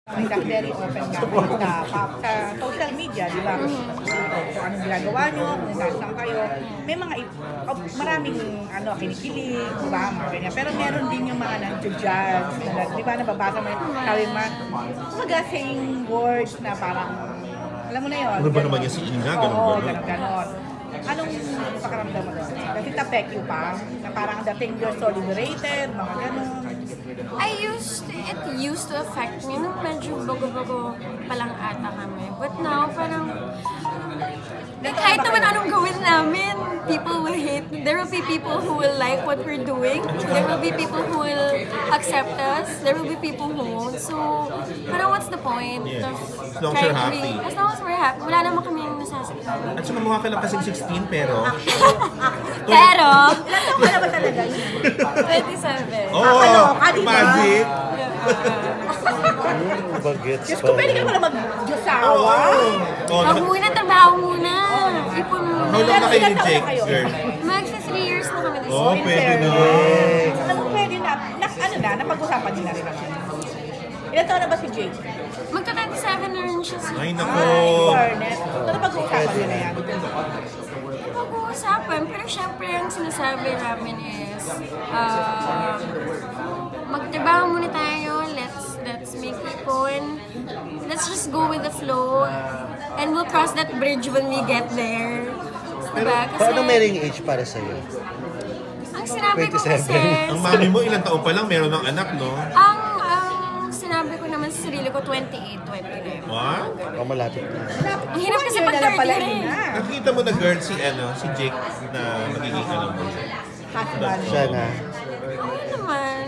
Very open nga sa social media, di ba? Kung anong ginagawa nyo, kung nasaan kayo. May mga, maraming kinikilig, di ba? Mga ganyan. Pero meron din yung mga nag-judge, di ba? Nababasa mo yung sabi mga saying words na parang, alam mo na yun. Ano ba naman yung si Ina? Oo, ganon. Anong pakaramdam mo doon? Does it affect you pa? Na parang dating you're so liberated, mga ganon. It used to affect me nung medyo bago-bago palang ata kami. But now, parang, kahit naman anong gawin namin, people will hate. There will be people who will like what we're doing. There will be people who will accept us. There will be people who won't. So, parang what's the point of As long as you're happy. As long as we're happy. Wala naman kaming nasasaktan. At saka mukha ka lang kasing 16 pero... Pero, Ilan taon ka na ba talaga yun? 27. Oh, di ba? magic! Bagets Diyos ko, pwede ka naman mag-Diyosawa. Huwag muna, trabaho muna. Ipon muna. How long na kayo ni Jake, girl? Magsa 3 years na kami this Oh, year. pwede na. Alam mo, pwede na. Napag-usapan nila rin naman. Ilan taon na ba si Jake? Magka-27 na rin siya. Ay, nako. Fairness. So, napag-usapan nila yan. Pag-uusapan, pero syempre ang sinasabi namin is magtrabaho muna tayo, let's make ipon, let's just go with the flow, and we'll cross that bridge when we get there. Diba? Kasi, Paano may ring age para sa'yo? ang sinabi ko 27. kasi, Ang mami mo, ilang taon pa lang, meron ng anak, no? ang sinabi ko naman sa sarili ko, 28, 29. What? O malapit na. Ang hirap kasi pag 30 rin. Nakita mo na girl si Jake na magiging alam mo. Husband. Siya na. Oo naman.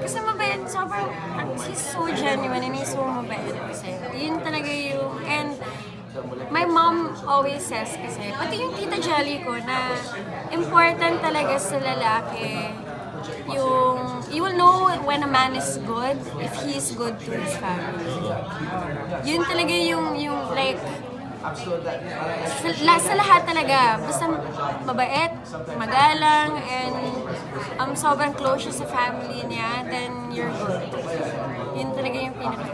Kasi mabait, sobrang, he's so genuine and he's so mabait kasi. Yun talaga yung, and my mom always says kasi, pati yung tita Jolly ko na important talaga sa lalaki yung, you will know when a man is good if he is good to his family. Yun talaga yung like, sa lahat talaga, basta mabait, magalang, and sobrang close siya sa family niya, then you're good. Yun talaga yung pinaka